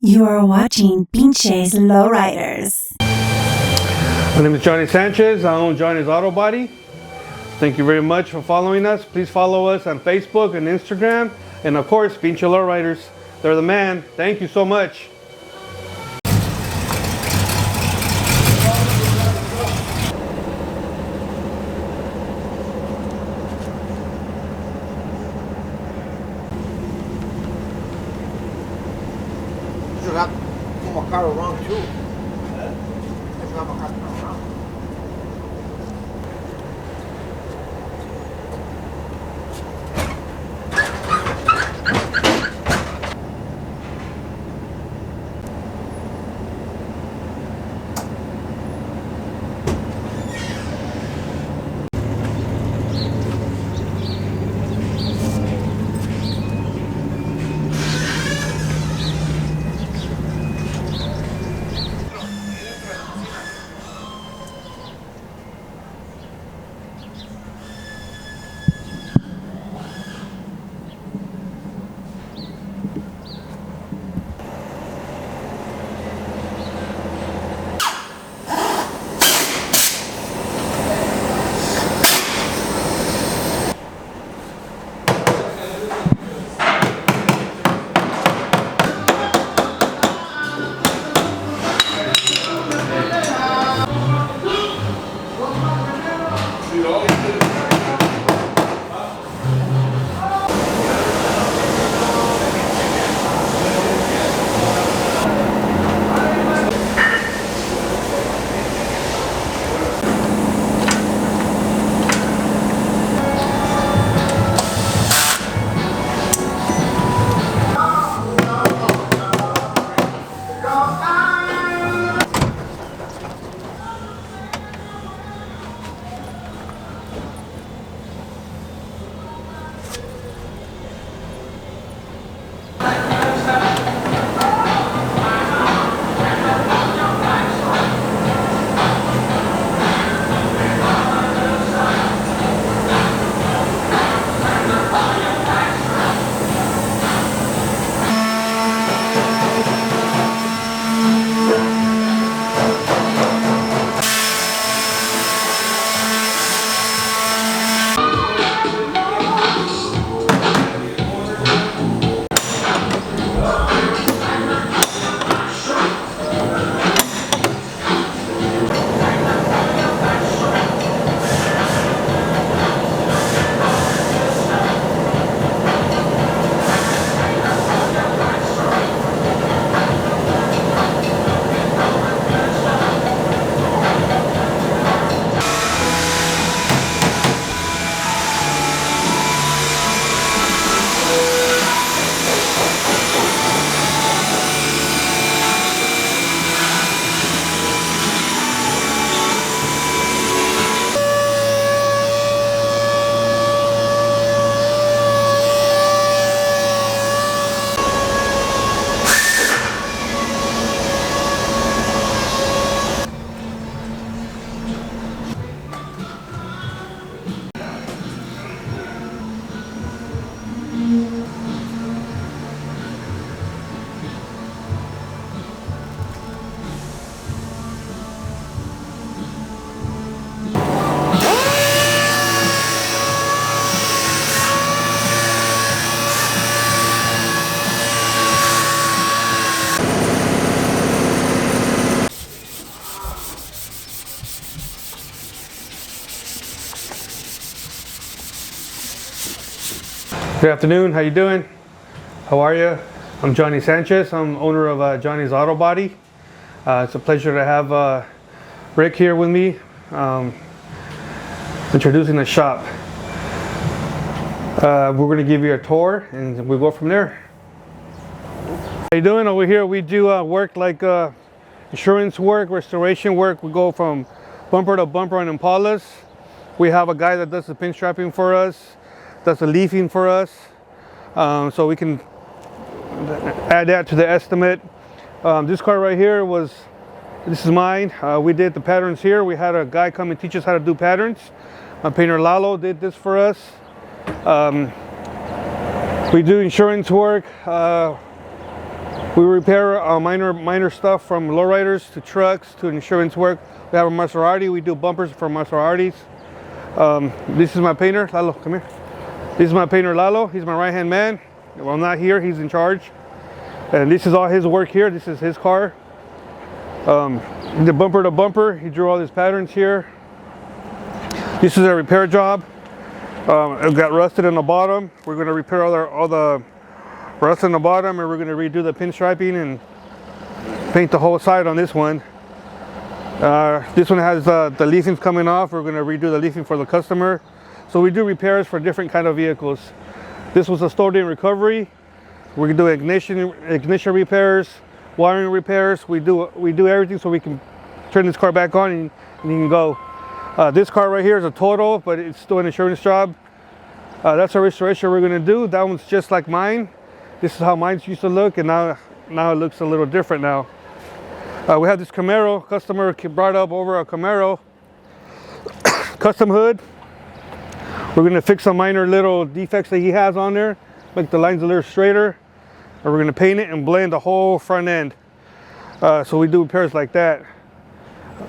You are watching Pinches Lowriders. My name is Johnny Sanchez. I own Johnny's Auto Body. Thank you very much for following us. Please follow us on Facebook and Instagram. And of course, Pinche Lowriders. They're the man. Thank you so much. You got my car around too. I got my car around. Good afternoon. How you doing? How are you? I'm Johnny Sanchez. I'm owner of Johnny's Auto Body. It's a pleasure to have Rick here with me, introducing the shop. We're going to give you a tour and we'll go from there. How you doing? Over here we do work like insurance work, restoration work. We go from bumper to bumper on Impalas. We have a guy that does the pin strapping for us, does the leafing for us, so we can add that to the estimate. This car right here this is mine. We did the patterns here. We had a guy come and teach us how to do patterns. My painter Lalo did this for us. We do insurance work. We repair minor stuff from lowriders to trucks to insurance work. We have a Maserati. We do bumpers for Maseratis. This is my painter, Lalo. Come here. This is my painter, Lalo. He's my right-hand man. Well, I'm not here. He's in charge. And this is all his work here. This is his car. The bumper to bumper. He drew all his patterns here. This is a repair job. It got rusted in the bottom. We're going to repair all the rust in the bottom, and we're going to redo the pinstriping and paint the whole side on this one. This one has the leafings coming off. We're going to redo the leafing for the customer. So we do repairs for different kind of vehicles. This was a stored in recovery. We can do ignition repairs, wiring repairs. We do everything so we can turn this car back on and you can go. This car right here is a total, but it's still an insurance job. That's a restoration we're going to do. That one's just like mine. This is how mine used to look, and now it looks a little different now. We have this Camaro. Customer brought up over a Camaro custom hood. We're going to fix some minor little defects that he has on there, make the lines a little straighter, and we're going to paint it and blend the whole front end. So we do repairs like that.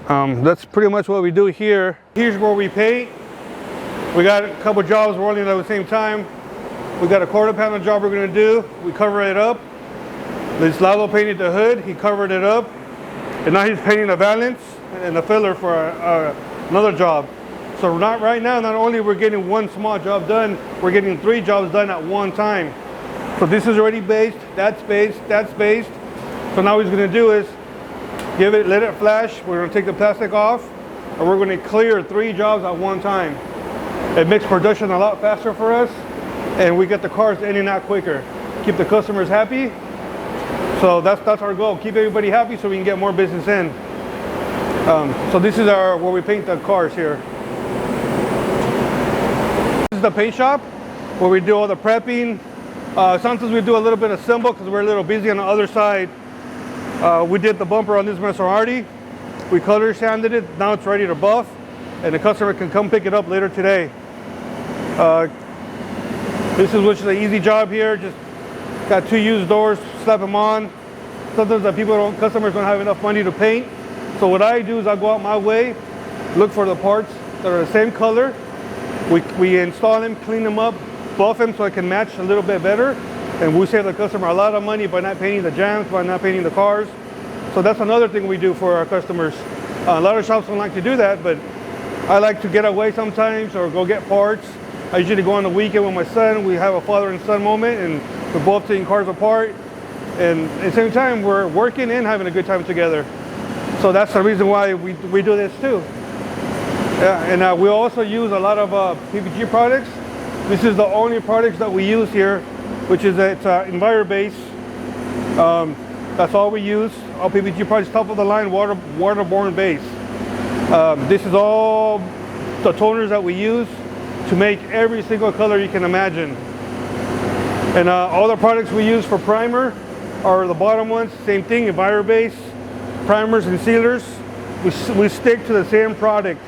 That's pretty much what we do here. Here's where we paint. We got a couple jobs rolling at the same time. We got a quarter panel job we're going to do. We cover it up. This Lalo painted the hood. He covered it up. And now he's painting the valance and the filler for another job. So right now, not only we're getting one small job done, we're getting 3 jobs done at one time. So this is already based, that's based, that's based. So now what he's going to do is let it flash. We're going to take the plastic off, and we're going to clear 3 jobs at one time. It makes production a lot faster for us, and we get the cars in and out quicker. Keep the customers happy. So that's our goal. Keep everybody happy so we can get more business in. So this is where we paint the cars here. This is the paint shop where we do all the prepping. Sometimes we do a little bit of symbol because we're a little busy on the other side. We did the bumper on this Maserati. We color sanded it. Now it's ready to buff, and the customer can come pick it up later today. This is which is an easy job here. Just got 2 used doors, slap them on. Sometimes the customers don't have enough money to paint. So what I do is I go out my way, look for the parts that are the same color. We install them, clean them up, buff them so it can match a little bit better. And we save the customer a lot of money by not painting the jams, by not painting the cars. So that's another thing we do for our customers. A lot of shops don't like to do that, but I like to get away sometimes or go get parts. I usually go on the weekend with my son. We have a father and son moment, and we're both taking cars apart. And at the same time, we're working and having a good time together. So that's the reason why we do this too. Yeah, and we also use a lot of PPG products. This is the only products that we use here, which is it's EnviroBase. That's all we use. All PPG products, top of the line, waterborne base. This is all the toners that we use to make every single color you can imagine. And all the products we use for primer are the bottom ones, same thing, EnviroBase, primers and sealers. We stick to the same product,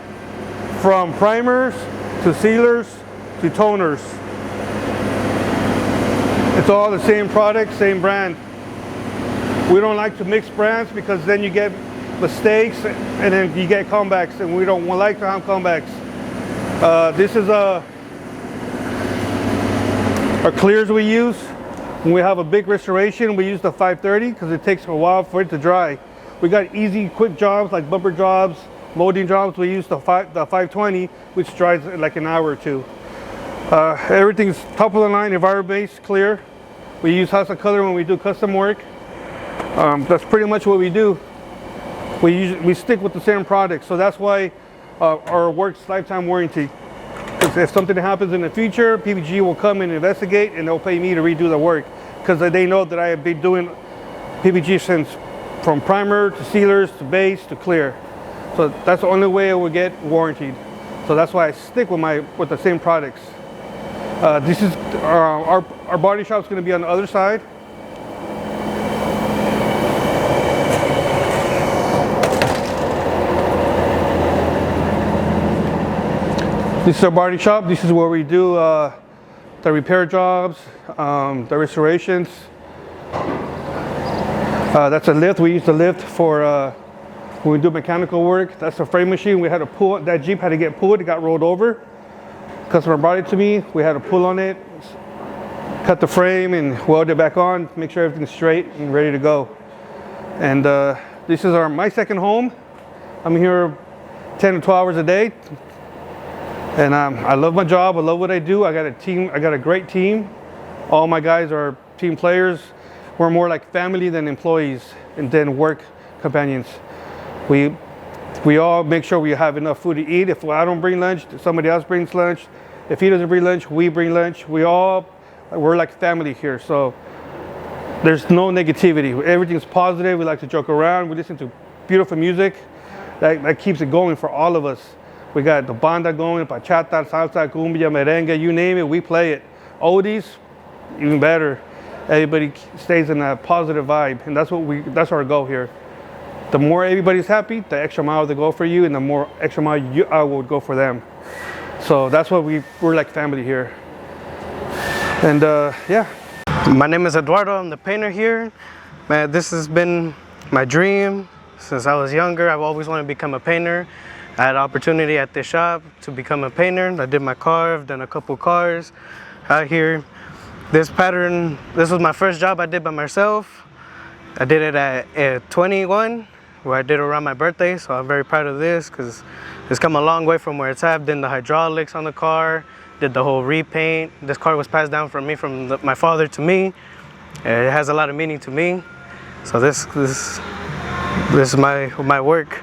from primers to sealers to toners. It's all the same product, same brand. We don't like to mix brands because then you get mistakes and then you get comebacks, and we don't like to have comebacks. This is our clears we use. When we have a big restoration, we use the 530 because it takes a while for it to dry. We got easy, quick jobs like bumper jobs, molding jobs. We use the 520, which dries in like an hour or 2. Everything's top of the line, EnviroBase, clear. We use House of Color when we do custom work. That's pretty much what we do. We stick with the same product, so that's why our work's lifetime warranty. Because if something happens in the future, PPG will come and investigate, and they'll pay me to redo the work because they know that I have been doing PPG since from primer to sealers to base to clear. So that's the only way it will get warranted. So that's why I stick with the same products. This is our body shop's going to be on the other side. This is our body shop. This is where we do the repair jobs, the restorations. That's a lift. We use the lift for when we do mechanical work. That's a frame machine. We had to pull, that Jeep had to get pulled. It got rolled over. Customer brought it to me. We had to pull on it, cut the frame and weld it back on, make sure everything's straight and ready to go. And this is my second home. I'm here 10 to 12 hours a day. And I love my job. I love what I do. I got a team. I got a great team. All my guys are team players. We're more like family than employees and then work companions. We all make sure we have enough food to eat. If I don't bring lunch, somebody else brings lunch. If he doesn't bring lunch, we bring lunch. We're like family here. So there's no negativity. Everything's positive. We like to joke around. We listen to beautiful music. That keeps it going for all of us. We got the banda going, bachata, salsa, cumbia, merengue, you name it, we play it. Oldies, even better. Everybody stays in a positive vibe, and that's our goal here. The more everybody's happy, the extra mile they go for you, and the more extra mile I will go for them. So that's what we're like family here. And yeah. My name is Eduardo. I'm the painter here. Man, this has been my dream since I was younger. I've always wanted to become a painter. I had an opportunity at this shop to become a painter. I did my car. I've done a couple cars out here. This was my first job I did by myself. I did it at 21, where I did it around my birthday, so I'm very proud of this because it's come a long way from where it's at. I've done the hydraulics on the car, did the whole repaint. This car was passed down from my father to me. It has a lot of meaning to me. So this is my work.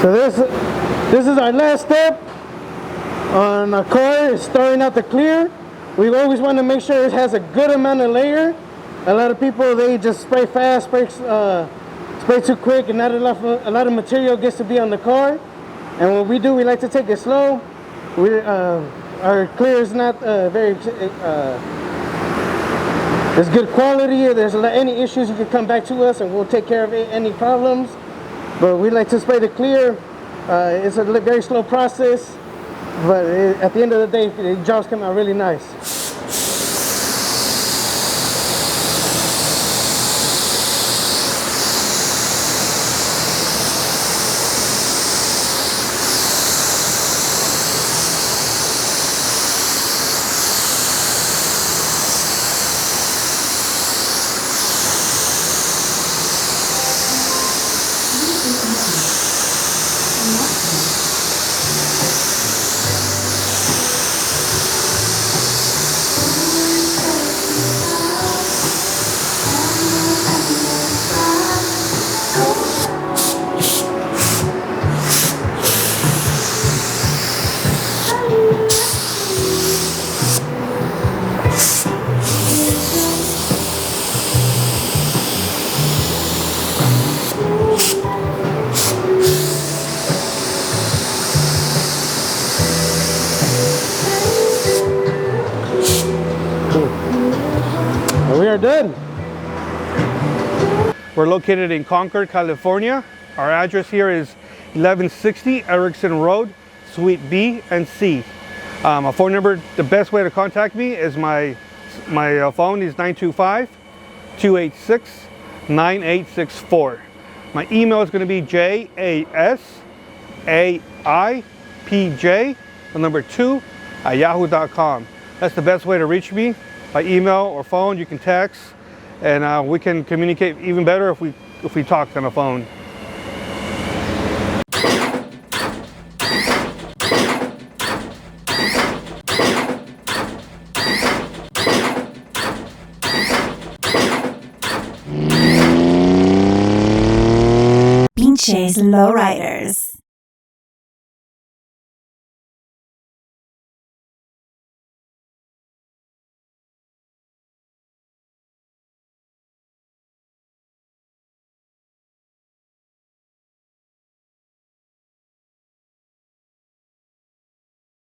So this is our last step on our car, is throwing out the clear. We always want to make sure it has a good amount of layer. A lot of people, they just spray fast, spray too quick, and not enough. A lot of material gets to be on the car. And what we do, we like to take it slow. Our clear is not it's good quality. If there's any issues, you can come back to us and we'll take care of any problems. But we like to spray the clear. It's a very slow process, but at the end of the day, the jobs come out really nice. done. We're located in Concord, California. Our address here is 1160 Erickson Road, Suite B and C. A phone number, the best way to contact me is my phone is 925-286-9864. My email is going to be jasaipj, the number 2, @yahoo.com. That's the best way to reach me, by email or phone. You can text, and we can communicate even better if we talk on the phone. Pinches Lowriders.